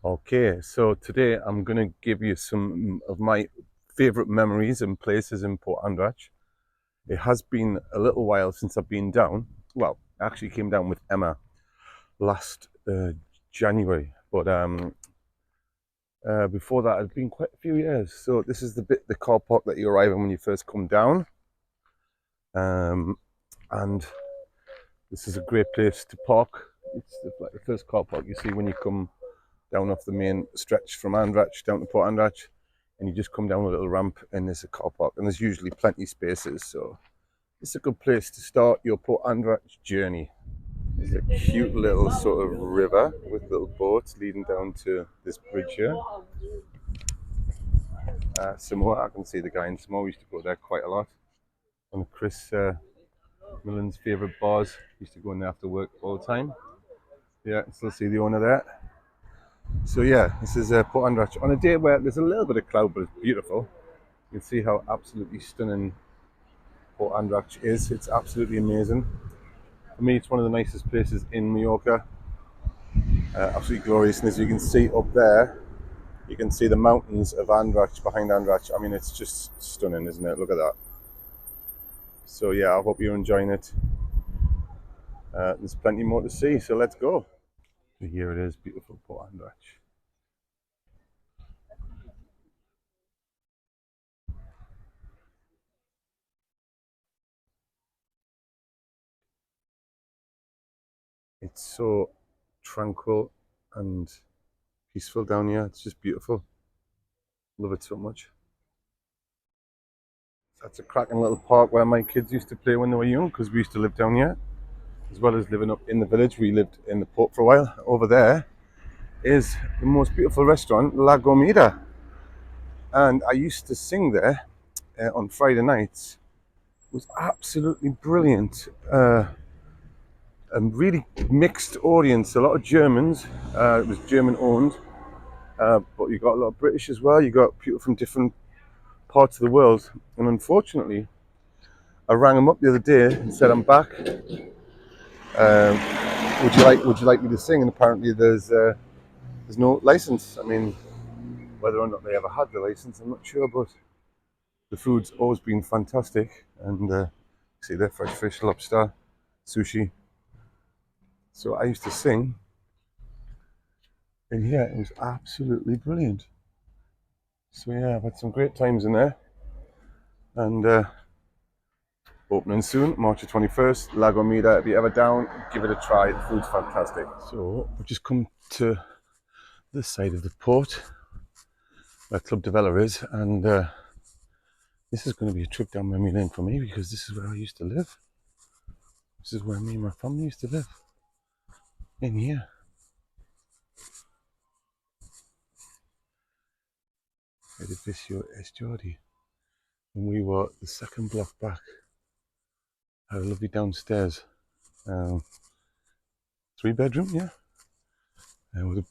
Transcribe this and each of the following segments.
Okay, so today I'm going to give you some of my favorite memories and places in Port D'Andratx. It has been a little while since I've been down. Well, I actually came down with Emma last January, but before that, it's been quite a few years. So this is the car park that you arrive in when you first come down, and this is a great place to park. It's like the first car park you see when you come down off the main stretch from Andratx down to Port D'Andratx, and you just come down a little ramp and there's a car park, and there's usually plenty of spaces, so it's a good place to start your Port D'Andratx journey. There's a cute little sort of river with little boats leading down to this bridge here. Samoa, I can see the guy in Samoa. We used to go there quite a lot. One of Chris Millen's favourite bars. Used to go in there after work all the time. Yeah, still see the owner there. So yeah, this is Port D'Andratx on a day where there's a little bit of cloud, but it's beautiful. You can see how absolutely stunning Port D'Andratx is. It's absolutely amazing. For me, it's one of the nicest places in Mallorca. Absolutely glorious, and as you can see up there, you can see the mountains of Andratx behind Andratx. I mean, it's just stunning, isn't it? Look at that. So yeah, I hope you're enjoying it. There's plenty more to see, so let's go. So here it is, beautiful Port D'Andratx. It's so tranquil and peaceful down here. It's just beautiful. Love it so much. That's a cracking little park where my kids used to play when they were young, because we used to live down here. As well as living up in the village, we lived in the port for a while. Over there is the most beautiful restaurant, La Gomida. And I used to sing there on Friday nights. It was absolutely brilliant. A really mixed audience, a lot of Germans. It was German owned, but you got a lot of British as well. You got people from different parts of the world. And unfortunately, I rang them up the other day and said I'm back. Um, would you like me to sing? And apparently there's no license. I mean, whether or not they ever had the license, I'm not sure, but the food's always been fantastic. And see there, fresh fish, lobster, sushi. So I used to sing, and yeah, it was absolutely brilliant. So yeah, I've had some great times in there, and opening soon, March the 21st, La Gomida. If you're ever down, give it a try. The food's fantastic. So we've just come to this side of the port where Club de Vela is, and this is going to be a trip down memory lane for me, because this is where I used to live. This is where me and my family used to live, in here. Edificio Jordi. And we were the second block back. Had a lovely downstairs. 3-bedroom, yeah. With a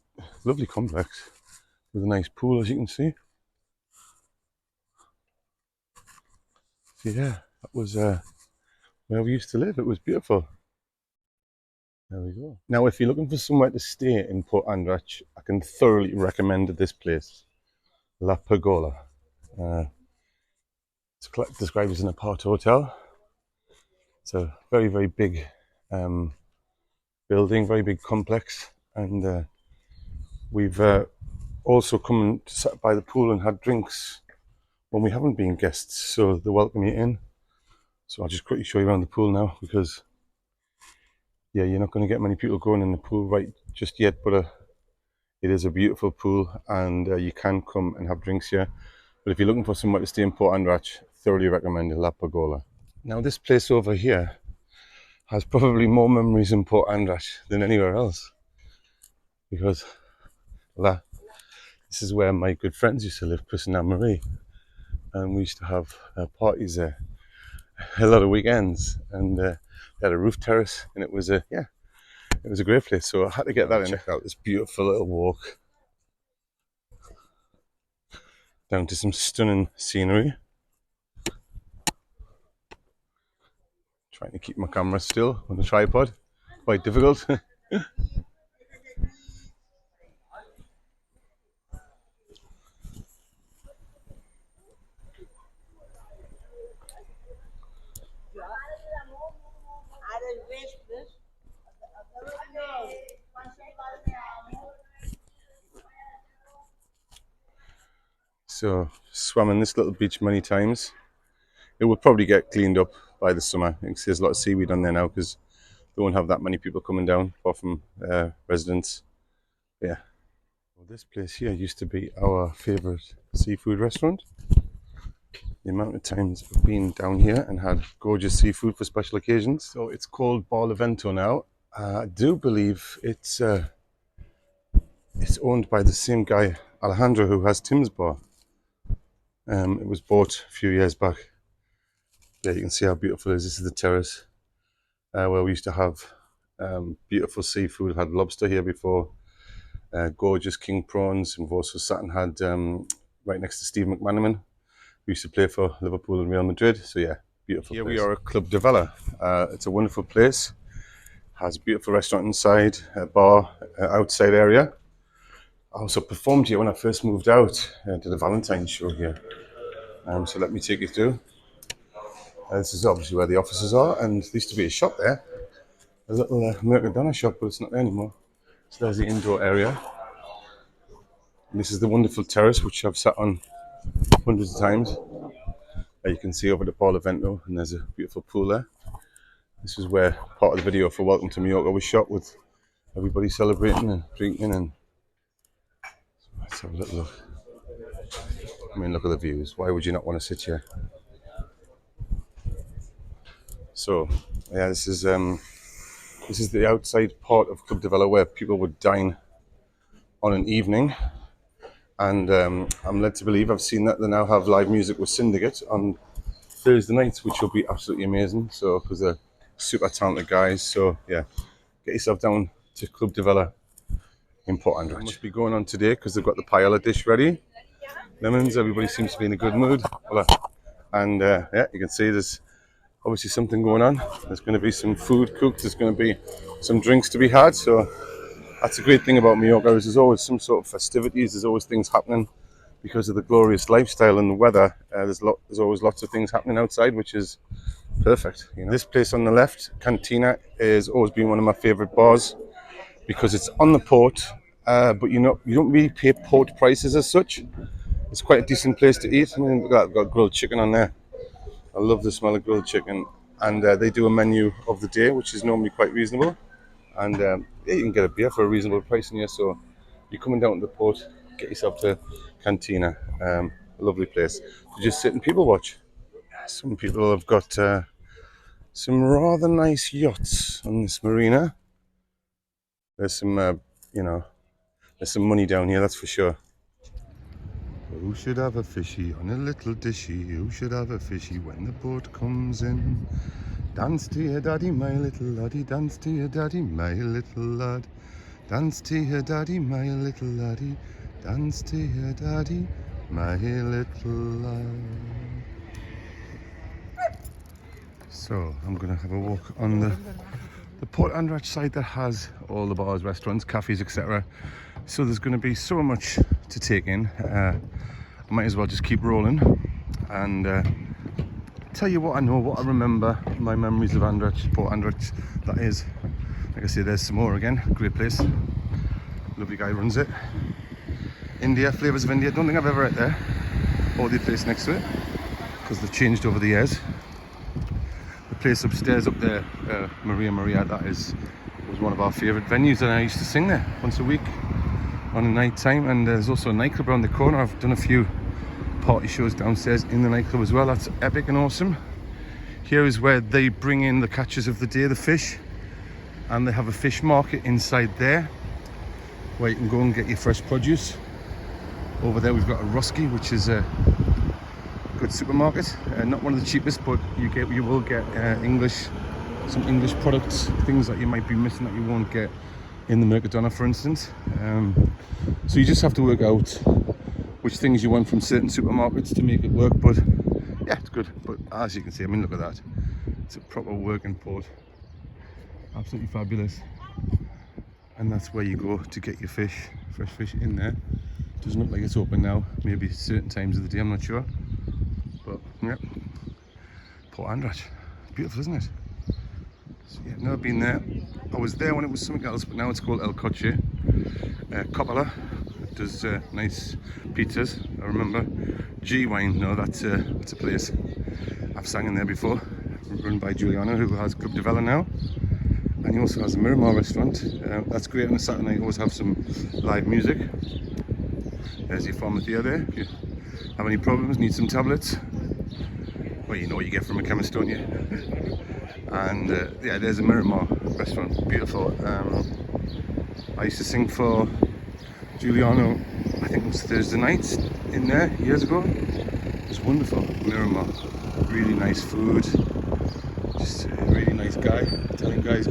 lovely complex. With a nice pool, as you can see. So yeah, that was where we used to live. It was beautiful. There we go. Now, if you're looking for somewhere to stay in Port D'Andratx, I can thoroughly recommend this place, La Paguera. It's described as an apart hotel. It's a very, very big building, very big complex, and we've also come and sat by the pool and had drinks when we haven't been guests, so they welcome you in. So I'll just quickly show you around the pool now, because yeah, you're not going to get many people going in the pool right just yet, but it is a beautiful pool, and you can come and have drinks here. But if you're looking for somewhere to stay in Port D'Andratx, thoroughly recommend La Paguera. Now, this place over here has probably more memories in Port D'Andratx than anywhere else, because this is where my good friends used to live, Chris and Anne-Marie, and we used to have parties there a lot of weekends, and they had a roof terrace, and it was a great place. So I had to get that in. Check out this beautiful little walk down to some stunning scenery. Trying to keep my camera still on the tripod, quite difficult. So swam in this little beach many times. It will probably get cleaned up by the summer. You can see there's a lot of seaweed on there now because they won't have that many people coming down apart from residents. Yeah. Well, this place here used to be our favourite seafood restaurant. The amount of times I've been down here and had gorgeous seafood for special occasions. So it's called Bar Levento now. I do believe it's owned by the same guy, Alejandro, who has Tim's Bar. It was bought a few years back. Yeah, you can see how beautiful it is. This is the terrace where we used to have beautiful seafood. We've had lobster here before, gorgeous king prawns. And we've also sat and had right next to Steve McManaman. We used to play for Liverpool and Real Madrid. So yeah, beautiful Here place. We are at Club de Vela. It's a wonderful place. Has a beautiful restaurant inside, a bar, outside area. I also performed here when I first moved out. I did a Valentine's show here. So let me take you through. This is obviously where the offices are, and there used to be a shop there. A little Mercadona shop, but it's not there anymore. So there's the indoor area. And this is the wonderful terrace, which I've sat on hundreds of times. You can see over the Bar Levento, and there's a beautiful pool there. This is where part of the video for Welcome to Mallorca was shot, with everybody celebrating and drinking. And let's have a little look. I mean, look at the views. Why would you not want to sit here? So, yeah, this is the outside part of Club de Vela where people would dine on an evening. And I'm led to believe, I've seen that they now have live music with Syndicate on Thursday nights, which will be absolutely amazing. So, because they're super talented guys. So, yeah, get yourself down to Club de Vela in Port D'Andratx. It must be going on today because they've got the paella dish ready. Lemons, everybody seems to be in a good mood. And yeah, you can see there's obviously something going on. There's going to be some food cooked. There's going to be some drinks to be had. So that's a great thing about Mallorca. There's always some sort of festivities. There's always things happening because of the glorious lifestyle and the weather. There's always lots of things happening outside, which is perfect. You know? This place on the left, Cantina, has always been one of my favourite bars because it's on the port, but you don't really pay port prices as such. It's quite a decent place to eat. I mean, look at that, I've got grilled chicken on there. I love the smell of grilled chicken, and they do a menu of the day, which is normally quite reasonable. And yeah, you can get a beer for a reasonable price in here. So you're coming down to the port, get yourself to Cantina, a lovely place to just sit and people watch. Some people have got some rather nice yachts on this marina. There's some, there's some money down here, that's for sure. Who should have a fishy on a little dishy? Who should have a fishy when the boat comes in? Dance to your daddy, my little laddie. Dance to your daddy, my little lad. Dance to your daddy, my little laddie. Dance to your daddy, my little lad. So I'm going to have a walk on the Port D'Andratx side that has all the bars, restaurants, cafes, etc. So there's going to be so much to take in. I might as well just keep rolling and tell you what I know, what I remember, my memories of Andratx, Port D'Andratx. That is, like I say, there's some more again. Great place. Lovely guy runs it. India, Flavours of India. Don't think I've ever ate there or the place next to it because they've changed over the years. The place upstairs up there, Maria, that was one of our favourite venues, and I used to sing there once a week on a night time. And there's also a nightclub around the corner. I've done a few party shows downstairs in the nightclub as well. That's epic and awesome. Here is where they bring in the catches of the day, the fish, and they have a fish market inside there where you can go and get your fresh produce. Over there we've got a Rusky, which is a good supermarket, not one of the cheapest, but you will get some English products, things that you might be missing that you won't get in the Mercadona, for instance. So you just have to work out which things you want from certain supermarkets to make it work. But yeah, it's good. But as you can see, I mean, look at that, it's a proper working port, absolutely fabulous. And that's where you go to get your fish, fresh fish in there. Doesn't look like it's open now, maybe certain times of the day, I'm not sure. But yeah, Port D'Andratx, beautiful, isn't it? So yeah, never been there. I was there when it was something else, but now it's called El Coche, Coppola. does nice pizzas. I remember G Wine, no, that's a place I've sang in there before, run by Giuliano, who has Club de Vela now. And he also has a Miramar restaurant. That's great on a Saturday night, always have some live music. There's your pharmacia there. If you have any problems, need some tablets, well, you know what you get from a chemist, don't you? And yeah, there's a Miramar restaurant, beautiful. I used to sing for Giuliano, I think it was Thursday nights in there years ago. It was wonderful. Miramar, really nice food, just a really nice guy. Italian guy. He's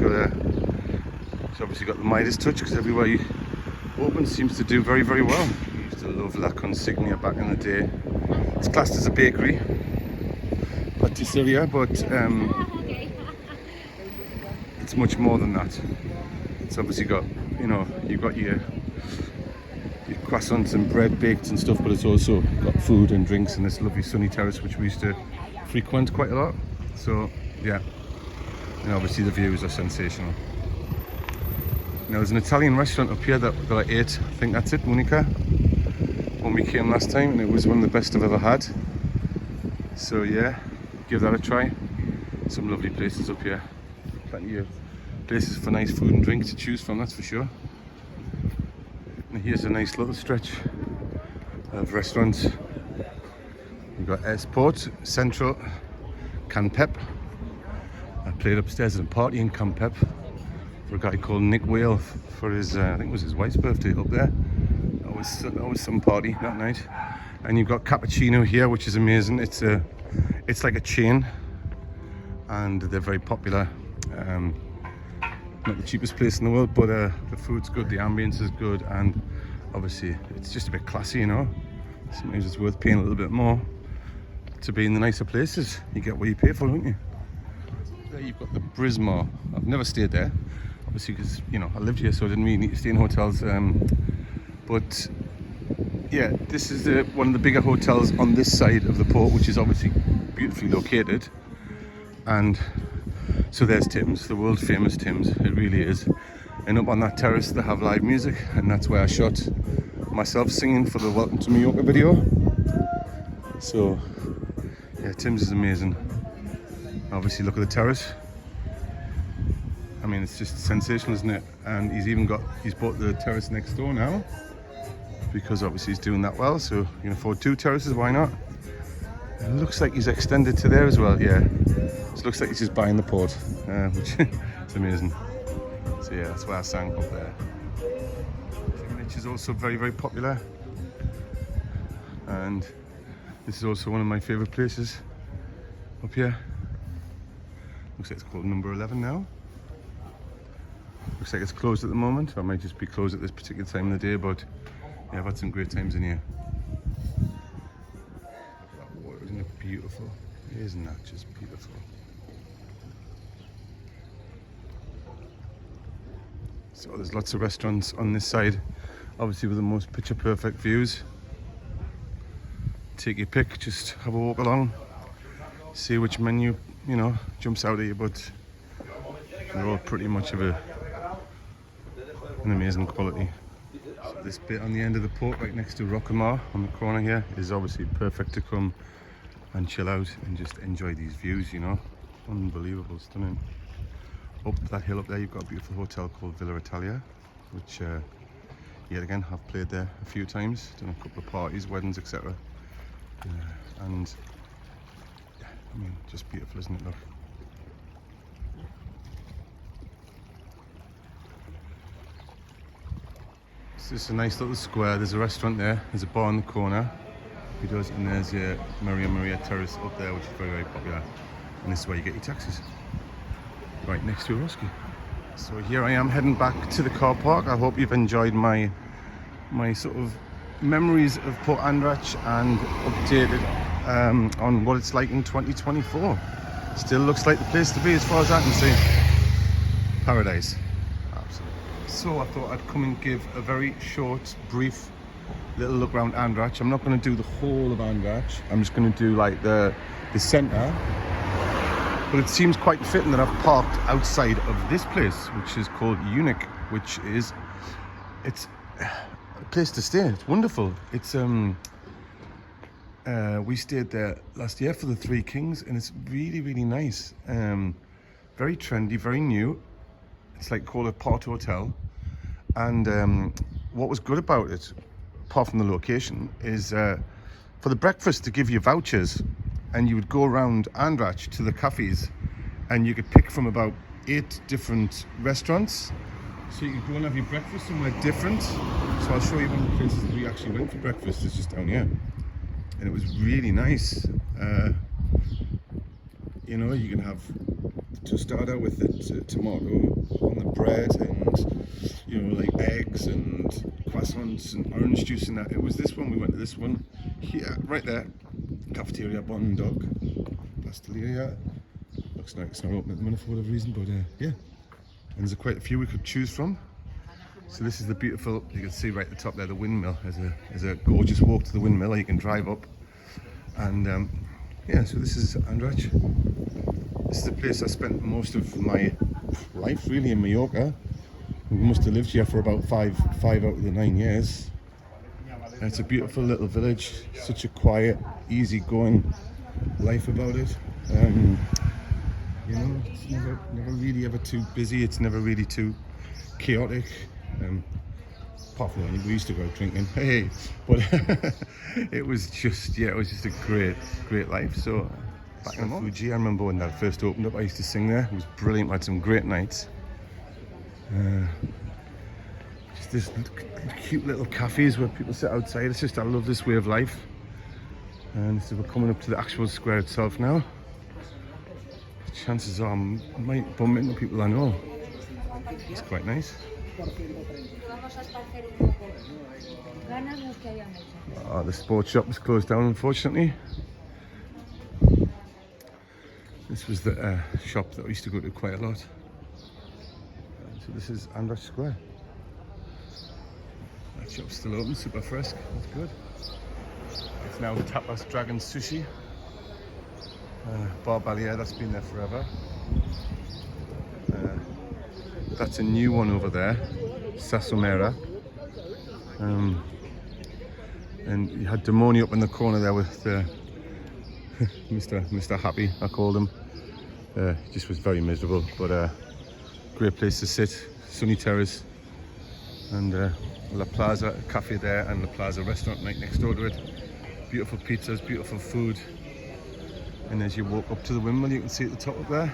obviously got the Midas touch, because everywhere he opens seems to do very, very well. He used to love La Consigna back in the day. It's classed as a bakery, patisseria, but it's much more than that. It's obviously got, you know, you've got your croissants and bread baked and stuff, but it's also got food and drinks in this lovely sunny terrace, which we used to frequent quite a lot. So yeah, and obviously the views are sensational. Now there's an Italian restaurant up here that I ate, I think that's it, Monica, when we came last time, and it was one of the best I've ever had. So yeah, give that a try. Some lovely places up here, plenty of places for nice food and drink to choose from, that's for sure. And here's a nice little stretch of restaurants. We've got Esport, Central, Can Pep. I played upstairs at a party in Can Pep for a guy called Nick Whale for his, I think it was his wife's birthday up there. That was some party that night. And you've got Cappuccino here, which is amazing. It's like a chain, and they're very popular. Not the cheapest place in the world, but the food's good, the ambience is good, and obviously it's just a bit classy, you know. Sometimes it's worth paying a little bit more to be in the nicer places. You get what you pay for, don't you? There you've got the Brismar. I've never stayed there, obviously, because, you know, I lived here, so I didn't really need to stay in hotels. But yeah, this is one of the bigger hotels on this side of the port, which is obviously beautifully located. And so there's Tim's, the world famous Tim's, it really is. And up on that terrace they have live music, and that's where I shot myself singing for the Welcome to Mallorca video. So yeah, Tim's is amazing. Obviously look at the terrace. I mean, it's just sensational, isn't it? And he's bought the terrace next door now, because obviously he's doing that well, so you can afford two terraces, why not? It looks like he's extended to there as well, yeah. It looks like he's just buying the port, which is amazing. So yeah, that's why I sang up there. Which is also very, very popular. And this is also one of my favourite places up here. Looks like it's called number 11 now. Looks like it's closed at the moment, or it might just be closed at this particular time of the day, but yeah, I've had some great times in here. That water, isn't it beautiful? Isn't that just beautiful? So there's lots of restaurants on this side, obviously with the most picture perfect views. Take your pick, just have a walk along, see which menu, you know, jumps out at you, but they're all pretty much of an amazing quality. So this bit on the end of the port, right next to Rockamore on the corner here, is obviously perfect to come and chill out and just enjoy these views, you know. Unbelievable, stunning. Up that hill up there, you've got a beautiful hotel called Villa Italia, which yet again I've played there a few times, done a couple of parties, weddings, etc. And yeah, I mean, just beautiful, isn't it? Look. It's just a nice little square. There's a restaurant there, there's a bar in the corner, and there's your Maria Terrace up there, which is very, very popular. And this is where you get your taxis, right next to a Roski. So here I am heading back to the car park. I hope you've enjoyed my sort of memories of Port D'Andratx and updated on what it's like in 2024. Still looks like the place to be as far as I can see. Paradise. Absolutely. So I thought I'd come and give a very short, brief little look around Andratx. I'm not going to do the whole of Andratx. I'm just going to do like the centre. But it seems quite fitting that I've parked outside of this place, which is called Unique, which is, it's place to stay. It's wonderful. It's we stayed there last year for the Three Kings, and it's really, really nice. Very trendy, very new. It's like called a Port Hotel. And what was good about it, apart from the location, is for the breakfast to give you vouchers, and you would go around Andratx to the cafes, and you could pick from about 8 different restaurants. So you could go and have your breakfast somewhere different. So I'll show you one of the places that we actually went for breakfast. It's just down here, and it was really nice. You know, you can have, to start out with, the tomato on the bread, and you know, like eggs and croissants and orange juice and that. It was this one. We went to this one here, right there, cafeteria Bon Dog Pasteleria. Looks like it's not open at the minute for whatever reason, but yeah. And there's quite a few we could choose from. So this is the beautiful, you can see right at the top there, the windmill. There's a gorgeous walk to the windmill. You can drive up, and yeah. So this is Andratx. This is the place I spent most of my life, really, in Mallorca. We must have lived here for about five out of the 9 years. And it's a beautiful little village. Such a quiet, easy-going life about it. You know, it's never really ever too busy. It's never really too chaotic. Apart from when we used to go out drinking, hey, but it was just, yeah, it was just a great life. So back in Fuji, I remember when that first opened up, I used to sing there. It was brilliant. We had some great nights. Just this cute little cafes where people sit outside. It's just, I love this way of life. And so we're coming up to the actual square itself now. Chances are I might bump into people I know. It's quite nice. Oh, the sports shop was closed down, unfortunately. This was the shop that I used to go to quite a lot. So this is Andratx Square. That shop's still open, super fresh. That's good. It's now the Tapas Dragon Sushi. Bar Paguera, that's been there forever. That's a new one over there, Sasomera. And you had Demoni up in the corner there with Mr. Happy, I called him. He just was very miserable, but great place to sit, sunny terrace, and La Plaza cafe there, and La Plaza restaurant right next door to it. Beautiful pizzas, beautiful food. And as you walk up to the windmill, you can see at the top up there.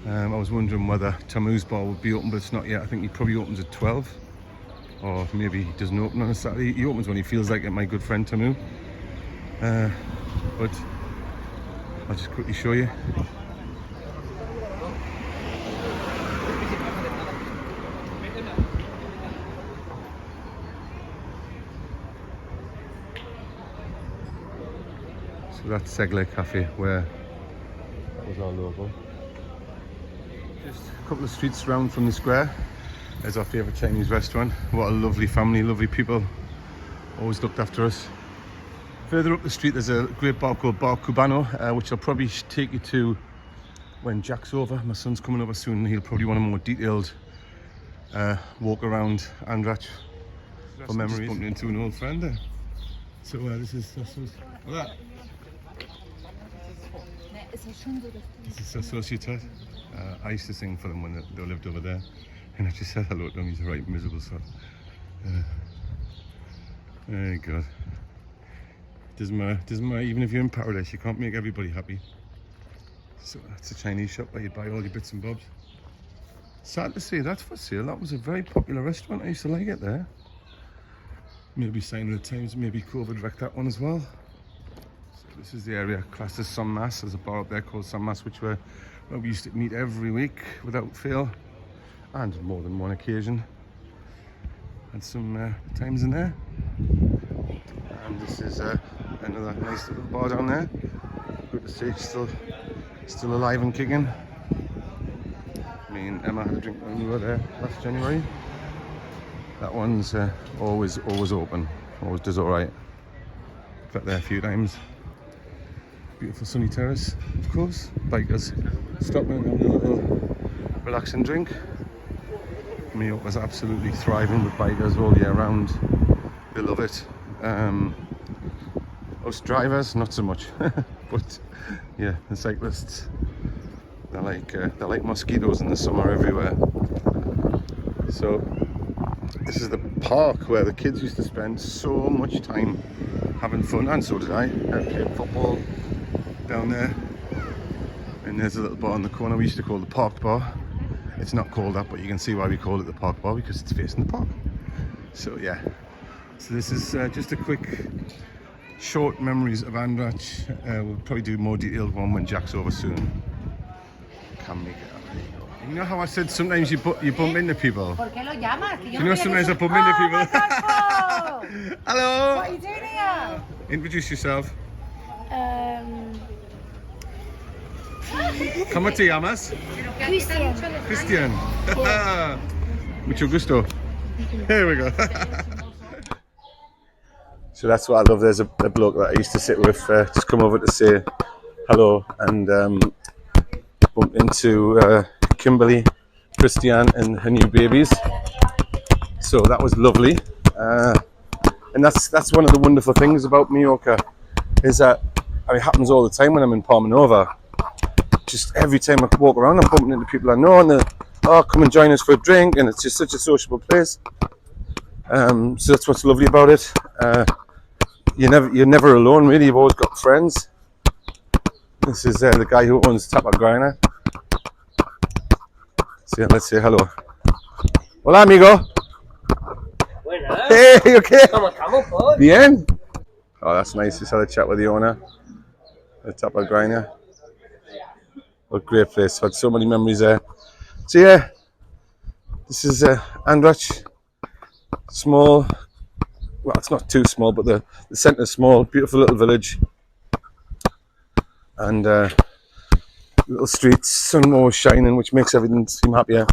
I was wondering whether Tamu's bar would be open, but it's not yet. I think he probably opens at 12, or maybe he doesn't open on a Saturday. He opens when he feels like it, my good friend Tamu. But I'll just quickly show you. So that's Segle Cafe, where that was our logo. Just a couple of streets round from the square. There's our favourite Chinese restaurant. What a lovely family, lovely people. Always looked after us. Further up the street, there's a great bar called Bar Cubano, which I'll probably take you to when Jack's over. My son's coming over soon, and he'll probably want a more detailed walk around Andratx for memories. Just bumped into an old friend there. So this is Hola. This is Societat. I used to sing for them when they lived over there, and I just said hello to him. He's a right miserable sod. Oh God. Doesn't matter, even if you're in paradise, you can't make everybody happy. So that's a Chinese shop where you buy all your bits and bobs. Sad to say that's for sale. That was a very popular restaurant. I used to like it there. Maybe Sign of the Times, maybe COVID wrecked that one as well. So this is the area classed as San Mas. There's a bar up there called San Mas, where we used to meet every week without fail, and more than one occasion. Had some times in there. And this is another nice little bar down there. Good to see it's still alive and kicking. Me and Emma had a drink when we were there last January. That one's always open, always does alright. Got there a few times. Beautiful sunny terrace, of course. Bikers stopping and having a little relaxing drink. Mallorca's absolutely thriving with bikers all year round. They love it. Us drivers, not so much. But yeah, the cyclists, they're like mosquitoes in the summer everywhere. So this is the park where the kids used to spend so much time having fun, and so did I. I played football down there. And there's a little bar in the corner we used to call the park bar. It's not called that, but you can see why we call it the park bar, because it's facing the park. So yeah, so this is just a quick short memories of Andratx. We'll probably do a more detailed one when Jack's over soon. Can make it up. You know how I said sometimes you bump into people? You know sometimes I bump into people? Hello! What are you doing here? Introduce yourself. ¿Cómo te llamas? Christian. Mucho gusto. Here we go. So that's what I love. There's a bloke that I used to sit with, just come over to say hello, and bumped into Kimberly, Christian and her new babies. So that was lovely. And that's one of the wonderful things about Mallorca, is that it happens all the time when I'm in Palmanova. Just every time I walk around, I'm bumping into people I know, and they're, oh, come and join us for a drink, and it's just such a sociable place. So that's what's lovely about it. You're never alone, really. You've always got friends. This is the guy who owns Paguera. So yeah, let's say hello. Hola, amigo. Buenas. Hey, you okay? ¿Cómo estamos, por? Bien. Oh, that's nice. Just had a chat with the owner at Paguera. What a great place. Had so many memories there. So yeah, this is Andratx. Small. Well, it's not too small, but the centre's small. Beautiful little village. And little streets, sun always shining, which makes everything seem happier.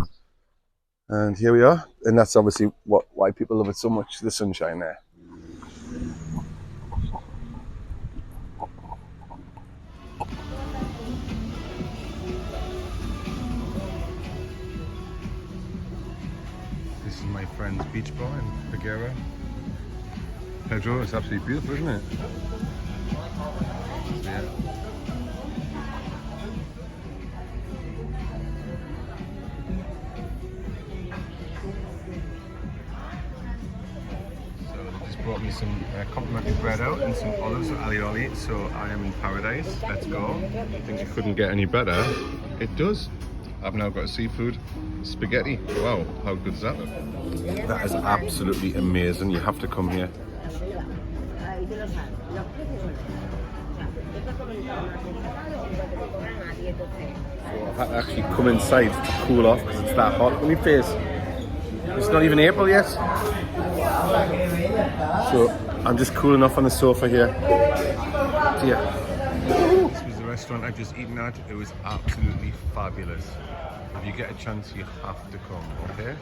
And here we are. And that's obviously why people love it so much, the sunshine there. This is my friend's beach bar in Paguera. Pedro, it's absolutely beautiful, isn't it? Yeah. So they just brought me some complimentary bread out and some olives with alioli. So I am in paradise. Let's go. I think it couldn't get any better. It does. I've now got seafood spaghetti. Wow, how good is that? That is absolutely amazing. You have to come here. So I've had to actually come inside to cool off because it's that hot. Look at my face. It's not even April yet. So I'm just cooling off on the sofa here. So yeah. This was the restaurant I've just eaten at. It was absolutely fabulous. If you get a chance, you have to come, okay?